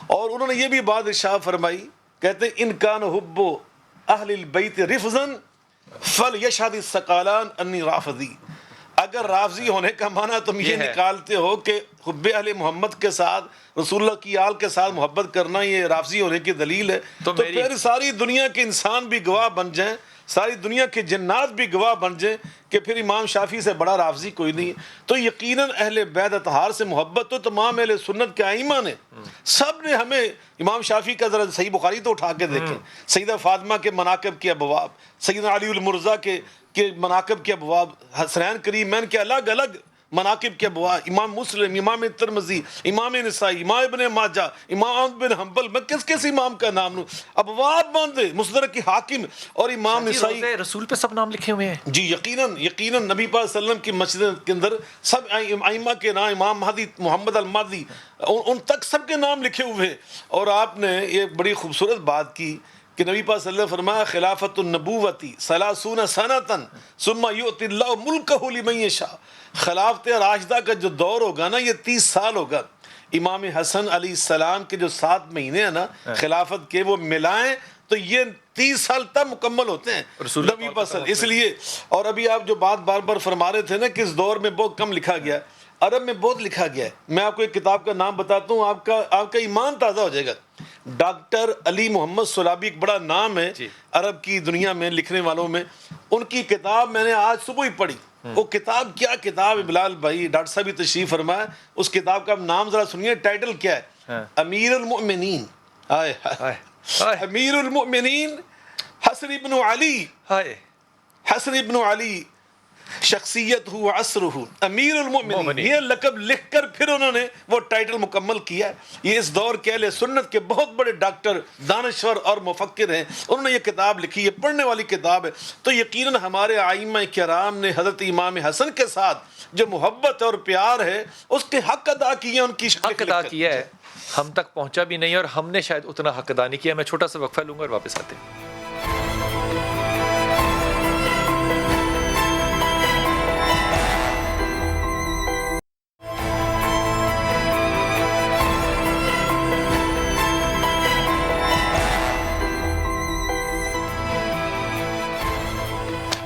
اور انہوں نے یہ بھی بات ارشاد فرمائی، کہتے ہیں ان کان حب اہل البیت رفضا فلیشہد الثقلان انی رافضی، اگر رافضی ہونے کا معنی تم یہ نکالتے ہو کہ حب اہل محمد کے ساتھ رسول اللہ کی آل کے ساتھ محبت کرنا یہ رافضی ہونے کی دلیل ہے، تو پھر ساری دنیا کے انسان بھی گواہ بن جائیں، ساری دنیا کے جنات بھی گواہ بن جائیں کہ پھر امام شافعی سے بڑا رافضی کوئی نہیں۔ تو یقیناً اہل بیت اطہار سے محبت تو تمام اہل سنت کے ائمہ نے سب نے ہمیں، امام شافعی کا ذرا صحیح بخاری تو اٹھا کے دیکھیں، سیدہ فاطمہ کے مناقب کے ابواب، سیدنا علی المرضیٰ کے مناقب کے ابواب، حسنین کریمین کے الگ الگ مناقب کے ابواب، امام مسلم، امام ترمذی، امام نسائی، امام ابن ماجہ، امام احمد بن حنبل، میں کس امام کا نام لوں، ابواب باندھے، مستدرک کی حاکم اور امام نسائی، رسول پہ سب نام لکھے ہوئے ہیں جی یقیناً نبی پاک صلی اللہ علیہ وسلم کی مسجد کے اندر سب ائمہ کے نام، امام مہدی محمد المہدی، ان تک سب کے نام لکھے ہوئے ہیں۔ اور آپ نے یہ بڑی خوبصورت بات کی کہ نبی پاک صلی اللہ علیہ وسلم فرمایا خلافت النبوتی 30 سنۃ ثم یؤتی اللہ ملکہ لمن یشاء، خلافت راشدہ کا جو دور ہوگا نا یہ 30 سال ہوگا، امام حسن علیہ السلام کے جو 7 مہینے ہیں نا خلافت کے وہ ملائیں تو یہ 30 سال تک مکمل ہوتے ہیں نبی پاک، اس لیے۔ اور ابھی آپ جو بات بار بار فرما رہے تھے نا کہ اس دور میں بہت کم لکھا گیا ہے، عرب میں بہت لکھا گیا ہے۔ میں آپ کو ایک کتاب کا نام بتاتا ہوں، آپ کا ایمان تازہ ہو جائے گا۔ ڈاکٹر علی محمد سلابی ایک بڑا نام ہے عرب کی دنیا میں لکھنے والوں میں، ان کی کتاب میں نے آج صبح ہی پڑھی۔ وہ کتاب کیا کتاب ہے بلال بھائی، ڈاکٹر صاحب بھی تشریف فرمایا، اس کتاب کا نام ذرا سنیے، ٹائٹل کیا ہے؟ امیر المؤمنین، امیر المؤمنین حسن ابن علی، حسن ابن علی شخصیت ہو عصر ہو امیر المؤمنین، یہ لقب لکھ کر پھر انہوں نے وہ ٹائٹل مکمل کیا۔ یہ اس دور کے اہل سنت کے بہت بڑے ڈاکٹر، دانشور اور مفکر ہیں، انہوں نے یہ کتاب لکھی ہے، پڑھنے والی کتاب ہے۔ تو یقیناً ہمارے ائمہ کرام نے حضرت امام حسن کے ساتھ جو محبت اور پیار ہے اس کے حق ادا کیے، ان کی حق ادا کیا ہے، ہم تک پہنچا بھی نہیں اور ہم نے شاید اتنا حق ادا نہیں کیا۔ میں چھوٹا سا وقفہ لوں گا اور واپس آتے ہیں۔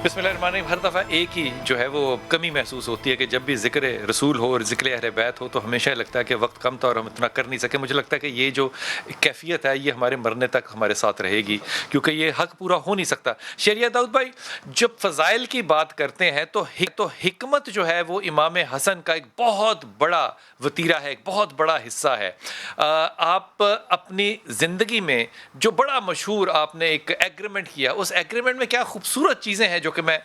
بسم اللہ الرحمن الرحیم۔ ہر دفعہ ایک ہی جو ہے وہ کمی محسوس ہوتی ہے کہ جب بھی ذکر رسول ہو اور ذکر اہل بیت ہو تو ہمیشہ لگتا ہے کہ وقت کم تھا اور ہم اتنا کر نہیں سکے۔ مجھے لگتا ہے کہ یہ جو کیفیت ہے یہ ہمارے مرنے تک ہمارے ساتھ رہے گی کیونکہ یہ حق پورا ہو نہیں سکتا۔ شریعہ داؤد بھائی جب فضائل کی بات کرتے ہیں تو حکمت جو ہے وہ امام حسن کا ایک بہت بڑا وتیرہ ہے، ایک بہت بڑا حصہ ہے۔ آپ اپنی زندگی میں جو بڑا مشہور آپ نے ایک ایگریمنٹ کیا، اس ایگریمنٹ میں کیا خوبصورت چیزیں ہیں جو کہ میں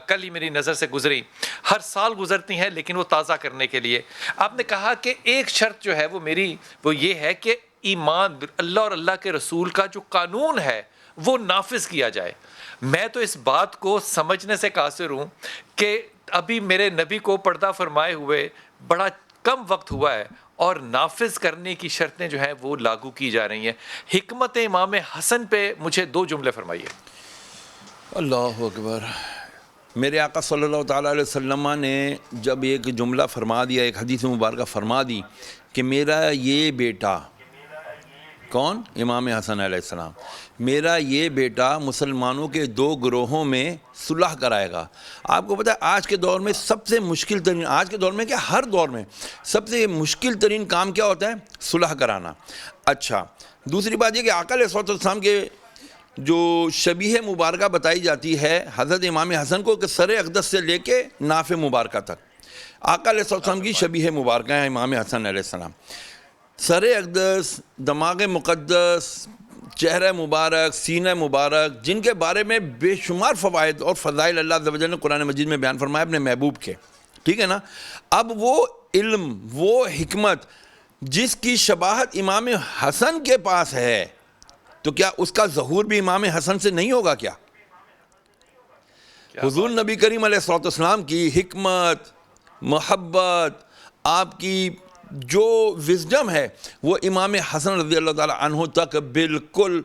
کل ہی میری نظر سے گزری، ہر سال گزرتی ہیں لیکن وہ تازہ کرنے کے لیے آپ نے کہا کہ ایک شرط جو ہے وہ یہ ہے کہ ایمان اللہ اور اللہ کے رسول کا جو قانون ہے وہ نافذ کیا جائے۔ میں تو اس بات کو سمجھنے سے قاصر ہوں کہ ابھی میرے نبی کو پردہ فرمائے ہوئے بڑا کم وقت ہوا ہے اور نافذ کرنے کی شرطیں جو ہیں وہ لاگو کی جا رہی ہیں۔ حکمت امام حسن پہ مجھے 2 جملے فرمائیے۔ اللہ اکبر۔ میرے آقا صلی اللہ تعالیٰ علیہ وسلم نے جب ایک جملہ فرما دیا، ایک حدیث مبارکہ فرما دی کہ میرا یہ بیٹا، کون؟ امام حسن علیہ السلام، میرا یہ بیٹا مسلمانوں کے 2 گروہوں میں صلح کرائے گا۔ آپ کو پتہ ہے آج کے دور میں سب سے مشکل ترین، آج کے دور میں کیا ہر دور میں سب سے مشکل ترین کام کیا ہوتا ہے؟ صلح کرانا۔ اچھا، دوسری بات یہ کہ آقا علیہ السلام کے جو شبیہ مبارکہ بتائی جاتی ہے حضرت امام حسن کو کہ سر اقدس سے لے کے ناف مبارکہ تک آقا علیہ السلام کی شبیہ مبارکہ ہیں امام حسن علیہ السلام۔ سر اقدس، دماغ مقدس، چہرہ مبارک، سینہ مبارک، جن کے بارے میں بے شمار فوائد اور فضائل اللہ عز و جل نے قرآن مجید میں بیان فرمایا اپنے محبوب کے، ٹھیک ہے نا. اب وہ علم، وہ حکمت جس کی شباہت امام حسن کے پاس ہے، تو کیا اس کا ظہور بھی امام حسن سے نہیں ہوگا کیا؟ حضور نبی کریم علیہ الصلوۃ والسلام کی حکمت، محبت، آپ کی جو وزڈم ہے وہ امام حسن رضی اللہ تعالی عنہ تک بالکل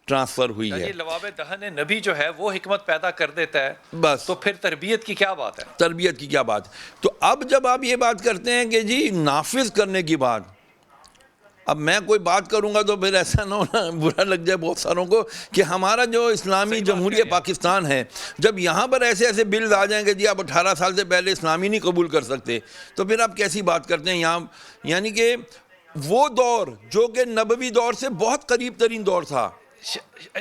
ٹرانسفر ہوئی ہے. یہ لواب دہن نبی جو ہے وہ حکمت پیدا کر دیتا ہے، بس تو پھر تربیت کی کیا بات ہے؟ تربیت کی کیا بات. تو اب جب آپ یہ بات کرتے ہیں کہ جی نافذ کرنے کی بات، اب میں کوئی بات کروں گا تو پھر ایسا نہ ہونا برا لگ جائے بہت ساروں کو کہ ہمارا جو اسلامی جمہوریہ پاکستان ہے، جب یہاں پر ایسے ایسے بلز آ جائیں گے جی آپ 18 سال سے پہلے اسلامی نہیں قبول کر سکتے، تو پھر آپ کیسی بات کرتے ہیں یہاں. یعنی کہ وہ دور جو کہ نبوی دور سے بہت قریب ترین دور تھا.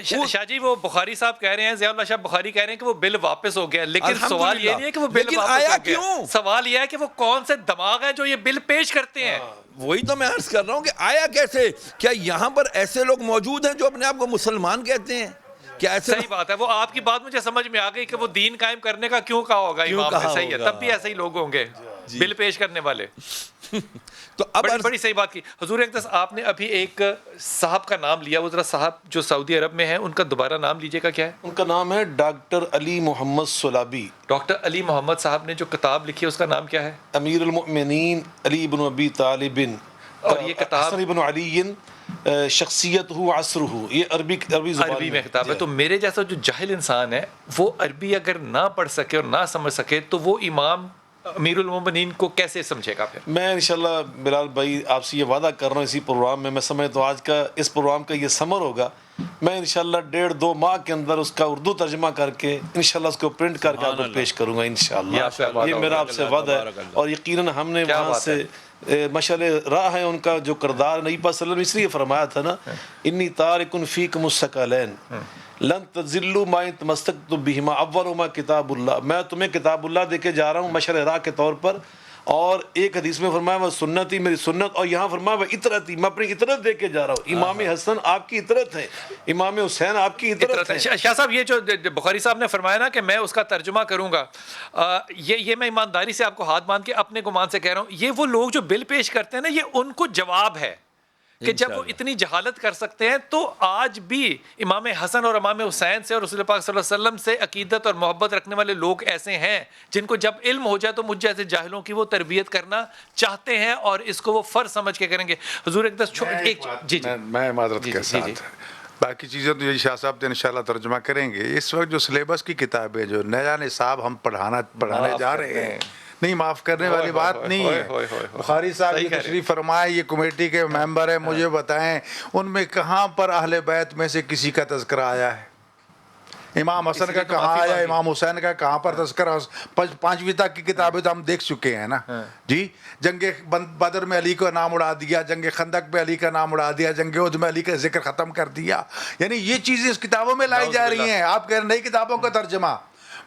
شاہ جی وہ بخاری صاحب کہہ رہے ہیں، ضیاء اللہ شاہ بخاری کہہ رہے ہیں کہ وہ بل واپس ہو گیا، لیکن سوال یہ نہیں ہے کہ وہ بل واپس آیا ہو گیا، کیوں؟ سوال یہ ہے کہ وہ کون سے دماغ ہیں جو یہ بل پیش کرتے ہیں. وہی تو میں عرض کر رہا ہوں کہ آیا کیسے؟ کیا یہاں پر ایسے لوگ موجود ہیں جو اپنے آپ کو مسلمان کہتے ہیں؟ کیا ایسے؟ صحیح بات ہے، وہ آپ کی بات مجھے سمجھ میں آ گئی کہ وہ دین قائم کرنے کا کیوں کہا ہوگا امام نے. صحیح ہے، تب بھی ایسے ہی لوگ ہوں گے بل پیش کرنے والے. تو اب بڑی صحیح بات کی. حضور اقدس آپ نے ابھی ایک صاحب کا نام لیا، وہ ذرا صاحب جو سعودی عرب میں ہیں ان کا دوبارہ نام لیجیے گا. کیا ہے ان کا نام؟ ہے ڈاکٹر علی محمد سلابی. ڈاکٹر علی محمد صاحب نے جو کتاب لکھی ہے اس کا نام کیا ہے؟ امیر المؤمنین علی بن ابی طالب، اور یہ کتاب حسن بن علی شخصیت ہو عصر ہو، یہ عربی زبان عربی میں کتاب ہے. تو میرے جیسا جو جاہل انسان ہے وہ عربی اگر نہ پڑھ سکے اور نہ سمجھ سکے تو وہ امام امیر المومنین کو کیسے سمجھے گا؟ پھر میں انشاءاللہ بلال بھائی آپ سے یہ وعدہ کر رہا ہوں اسی پروگرام میں سمجھتا ہوں آج کا اس پروگرام کا یہ سمر ہوگا، میں انشاءاللہ 1.5-2 ماہ کے اندر اس کا اردو ترجمہ کر کے انشاءاللہ اس کو پرنٹ کر کے آپ کو پیش کروں گا انشاءاللہ. یہ میرا آپ سے وعدہ ہے. اور یقیناً ہم نے وہاں سے مشعل راہ ہے ان کا جو کردار نبی پاک صلی اللہ علیہ وسلم اس لیے فرمایا تھا نا، انی تارک فیکم الثقلین لن تذلوا ما تمسکتم بہما اولہما کتاب اللہ. میں تمہیں کتاب اللہ دے کے جا رہا ہوں مشعل راہ کے طور پر، اور ایک حدیث میں فرمایا وہ سنتی میری سنت، اور یہاں فرمایا وہ اطرتی، میں اپنی اطرت دے کے جا رہا ہوں. امام حسن آپ کی اطرت ہے، امام حسین آپ کی اطرت ہے. شاہ صاحب یہ جو بخاری صاحب نے فرمایا نا کہ میں اس کا ترجمہ کروں گا، یہ میں ایمانداری سے آپ کو ہاتھ باندھ کے اپنے گمان سے کہہ رہا ہوں، یہ وہ لوگ جو بل پیش کرتے ہیں نا، یہ ان کو جواب ہے کہ جب وہ اتنی جہالت کر سکتے ہیں تو آج بھی امام حسن اور امام حسین سے اور رسول پاک صلی اللہ علیہ وسلم سے عقیدت اور محبت رکھنے والے لوگ ایسے ہیں جن کو جب علم ہو جائے تو مجھ جیسے جاہلوں کی وہ تربیت کرنا چاہتے ہیں اور اس کو وہ فرض سمجھ کے کریں گے. حضور اقدس میں معذرت کے ساتھ باقی چیزیں تو یہ شاہ صاحب تو انشاءاللہ ترجمہ کریں گے. اس وقت جو سلیبس کی کتابیں جو نیا نصاب ہم پڑھانے جا رہے ہیں، نہیں معاف کرنے والی بات نہیں ہے. بخاری صاحب کی تشریف فرمائے، یہ کمیٹی کے ممبر ہیں، مجھے بتائیں ان میں کہاں پر اہل بیت میں سے کسی کا تذکرہ آیا ہے؟ امام حسن کا کہاں آیا، امام حسین کا کہاں پر تذکرہ؟ 5ویں تک کی کتابیں تو ہم دیکھ چکے ہیں نا جی. جنگ بدر میں علی کا نام اڑا دیا، جنگ خندق میں علی کا نام اڑا دیا، جنگ احد میں علی کا ذکر ختم کر دیا. یعنی یہ چیزیں اس کتابوں میں لائی جا رہی ہیں. آپ کہہ رہے ہیں نئی کتابوں کا ترجمہ.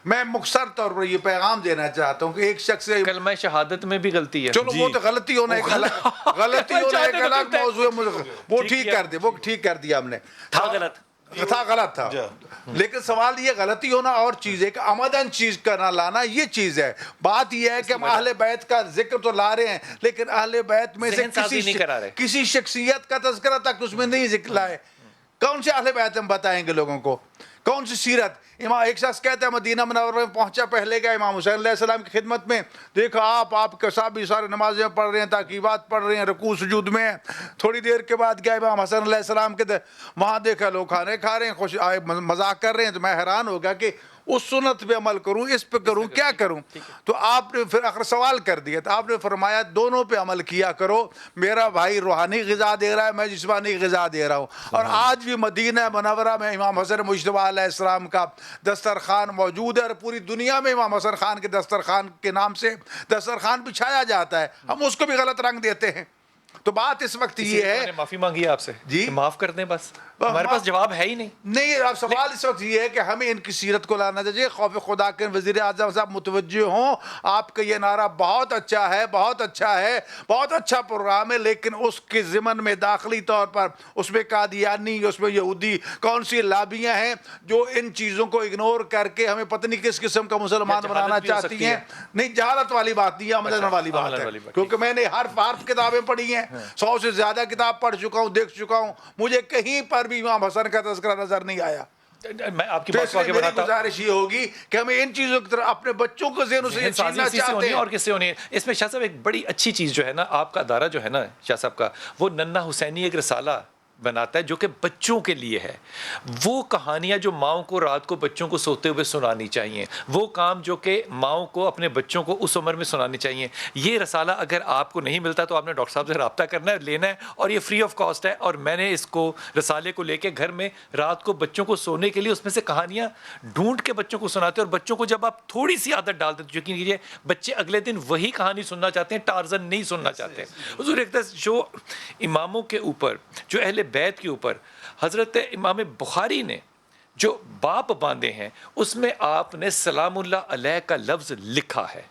میں مختصر طور پر یہ پیغام دینا چاہتا ہوں کہ ایک شخص سے کلمہ شہادت میں بھی غلطی ہے. چلو وہ تو غلطی ہونا ایک الگ موضوع ہے، وہ ٹھیک کر دیا ہم نے. غلط تھا، لیکن سوال یہ غلطی ہونا اور چیز ہے کہ عمدن چیز کا نہ لانا یہ چیز ہے. بات یہ ہے کہ ہم اہل بیت کا ذکر تو لا رہے ہیں لیکن اہل بیت میں سے کسی شخصیت کا تذکرہ تک اس میں نہیں ذکر لائے. کون سے اہل بیت ہم بتائیں گے لوگوں کو؟ کون سی سیرت؟ ایک شخص کہتا ہے مدینہ منورہ میں پہنچا، پہلے گیا امام حسین علیہ السلام کی خدمت میں، دیکھا آپ کے صاحب بھی سارے نمازیں پڑھ رہے ہیں، تعقیبات پڑھ رہے ہیں، رکوع سجود میں ہیں. تھوڑی دیر کے بعد گیا امام حسن علیہ السلام کے وہاں دیکھا لوگ کھانے کھا رہے ہیں، مذاق کر رہے ہیں. تو میں حیران ہو گیا کہ اس سنت پہ عمل کروں، اس پہ کروں، کیا کروں؟ تو آپ نے پھر آخر سوال کر دیا. تو آپ نے فرمایا دونوں پہ عمل کیا کرو. میرا بھائی روحانی غذا دے رہا ہے، میں جسمانی غذا دے رہا ہوں. اور آج بھی مدینہ منورہ میں امام حسن مجتبیٰ علیہ السلام کا دسترخوان موجود ہے، اور پوری دنیا میں امام حسن خان کے دسترخوان کے نام سے دسترخوان بچھایا جاتا ہے. ہم اس کو بھی غلط رنگ دیتے ہیں. تو بات اس وقت یہ ہے، معافی مانگی آپ سے جی، معاف کر دیں بس. ہمارے پاس جواب ہے ہی نہیں. نہیں. اب سوال اس وقت یہ ہے کہ ہمیں ان کی سیرت کو لانا چاہیے. خوف خدا کے وزیر اعظم صاحب متوجہ ہوں. آپ کا یہ نعرہ بہت اچھا ہے, بہت اچھا ہے, بہت اچھا پروگرام ہے, لیکن اس کے ضمن میں داخلی طور پر اس میں قادیانی, اس میں یہودی کون سی لابیاں ہیں جو ان چیزوں کو اگنور کر کے ہمیں پتہ نہیں کس قسم کا مسلمان بنانا چاہتی ہیں. نہیں, جہالت والی بات نہیں ہے, عمل والی بات ہے. کیونکہ میں نے حرف کتابیں پڑھی ہیں, 100 سے زیادہ کتاب پڑھ چکا ہوں, دیکھ چکا ہوں, مجھے کہیں پر بھی امام حسن کا تذکرہ نظر نہیں آیا. میں آپ کی بات کو آگے میری بڑھاتا ہوں. گزارش یہ ہوگی کہ ہمیں ان چیزوں کی طرف اپنے بچوں کو ذہن سے چھیننا چاہتے ہیں. اور کس سے ہونی ہے. اس میں شاہ صاحب ایک بڑی اچھی چیز جو ہے نا, آپ کا ادارہ جو ہے نا شاہ صاحب کا, وہ ننھا حسینی ایک رسالہ بناتا ہے جو کہ بچوں کے لیے ہے. وہ کہانیاں جو ماؤں کو رات کو بچوں کو سوتے ہوئے سنانی چاہیے, وہ کام جو کہ ماؤں کو اپنے بچوں کو اس عمر میں سنانی چاہیے. یہ رسالہ اگر آپ کو نہیں ملتا تو آپ نے ڈاکٹر صاحب سے رابطہ کرنا ہے, لینا ہے, اور یہ فری آف کاسٹ ہے. اور میں نے اس کو رسالے کو لے کے گھر میں رات کو بچوں کو سونے کے لیے اس میں سے کہانیاں ڈھونڈ کے بچوں کو سناتے ہیں. اور بچوں کو جب آپ تھوڑی سی عادت ڈالتے ہیں, یقین کیجیے بچے اگلے دن وہی کہانی سننا چاہتے ہیں, ٹارزن نہیں سننا چاہتے. حضور ایک جو اماموں کے اوپر, جو اہل بیت کے اوپر حضرت امام بخاری نے جو باپ باندھے ہیں, اس میں آپ نے سلام اللہ علیہ کا لفظ لکھا ہے.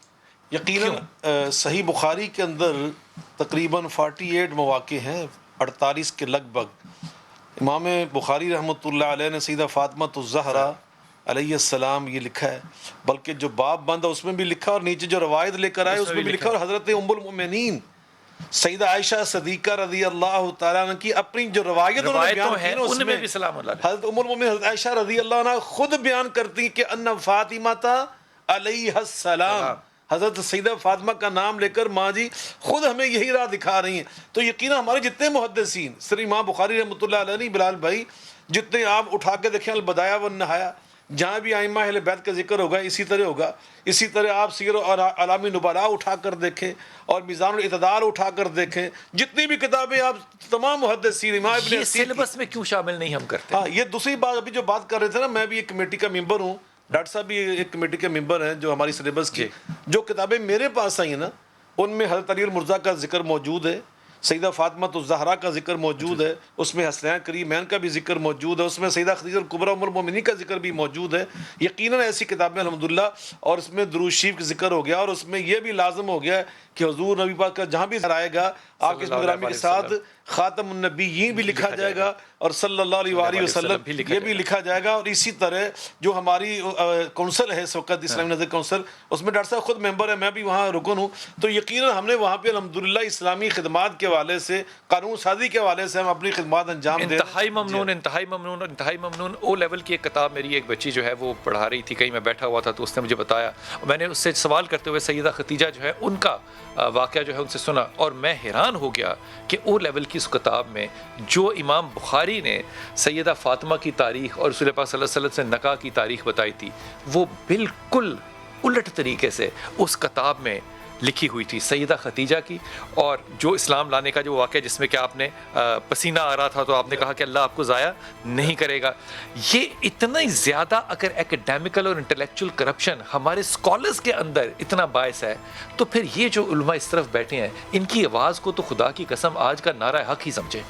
یقیناً صحیح بخاری کے اندر تقریباً 48 مواقع ہیں, 48 کے لگ بھگ. امام بخاری رحمۃ اللہ علیہ نے سیدہ فاطمہ الزہرا علیہ السلام یہ لکھا ہے, بلکہ جو باپ باندھا اس میں بھی لکھا, اور نیچے جو روایت لے کر آئے اس میں بھی لکھا. اور حضرت ام المؤمنین سیدہ عائشہ صدیقہ رضی اللہ تعالیٰ عنہ کی اپنی جو روایتیں ہیں ان میں بھی سلام اللہ. حضرت ام المؤمنین حضرت عائشہ رضی اللہ عنہ خود بیان کرتی کہ ان فاطمہ علیہ السلام, حضرت سیدہ فاطمہ کا نام لے کر ماں جی خود ہمیں یہی راہ دکھا رہی ہیں. تو یقینا ہمارے جتنے محدثین, صرف امام بخاری رحمۃ اللہ علیہ نہیں, بلال بھائی جتنے آپ اٹھا کے دیکھیں البدایہ والنہایہ, جہاں بھی ائمہ اہل بیت کا ذکر ہوگا اسی طرح ہوگا. اسی طرح آپ سیر اور اعلام نبلاء اٹھا کر دیکھیں, اور میزان الاعتدال اٹھا کر دیکھیں, جتنی بھی کتابیں آپ تمام محدثین امام ابن یہ سلیبس میں کیوں شامل نہیں ہم کرتے؟ ہاں, یہ دوسری بات ابھی جو بات کر رہے تھے نا, میں بھی ایک کمیٹی کا ممبر ہوں, ڈاکٹر صاحب بھی ایک کمیٹی کے ممبر ہیں جو ہماری سلیبس کی. جو کتابیں میرے پاس آئی ہیں نا, ان میں حضرت علی المرزا کا ذکر موجود ہے, سیدہ فاطمہ الزہرا کا ذکر موجود ہے, اس میں حسنین کریمین کا بھی ذکر موجود ہے, اس میں سیدہ خدیجہ الکبریٰ ام المؤمنین کا ذکر بھی موجود ہے. یقیناً ایسی کتابیں الحمدللہ, اور اس میں درود شریف کا ذکر ہو گیا, اور اس میں یہ بھی لازم ہو گیا کہ حضور نبی پاک کا جہاں بھی آئے گا آپ کے گرامی کے ساتھ خاتم النبیین بھی لکھا جائے گا, اور صلی اللہ علیہ وآلہ وسلم یہ بھی لکھا جائے گا. اور اسی طرح جو ہماری کونسل ہے اس وقت, اسلامی نظر کونسل, اس میں ڈاکٹر صاحب خود ممبر ہے, میں بھی وہاں رکن ہوں. تو یقیناً ہم نے وہاں پہ الحمدللہ اسلامی خدمات کے حوالے سے, قانون سازی کے حوالے سے ہم اپنی خدمات انجام دیں. انتہائی ممنون, انتہائی ممنون, انتہائی ممنون. او لیول کی ایک کتاب میری ایک بچی جو ہے وہ پڑھا رہی تھی, کہیں میں بیٹھا ہوا تھا تو اس نے مجھے بتایا, میں نے اس سے سوال کرتے ہوئے سیدہ ختیجہ جو ہے ان کا واقعہ جو ہے ان سے سنا, اور میں حیران ہو گیا کہ او لیول کی اس کتاب میں جو امام بخاری نے سیدہ فاطمہ کی تاریخ اور رسول پاک صلی اللہ علیہ وسلم سے نکاح کی تاریخ بتائی تھی, وہ بالکل الٹ طریقے سے اس کتاب میں لکھی ہوئی تھی سیدہ ختیجہ کی. اور جو اسلام لانے کا جو واقعہ جس میں کہ آپ نے پسینہ آ رہا تھا تو آپ نے کہا کہ اللہ آپ کو ضائع نہیں کرے گا, یہ اتنا ہی زیادہ اگر ایکڈیمکل اور انٹلیکچوئل کرپشن ہمارے اسکالرس کے اندر اتنا باعث ہے, تو پھر یہ جو علماء اس طرف بیٹھے ہیں ان کی آواز کو تو خدا کی قسم آج کا نعرہ حق ہی سمجھے.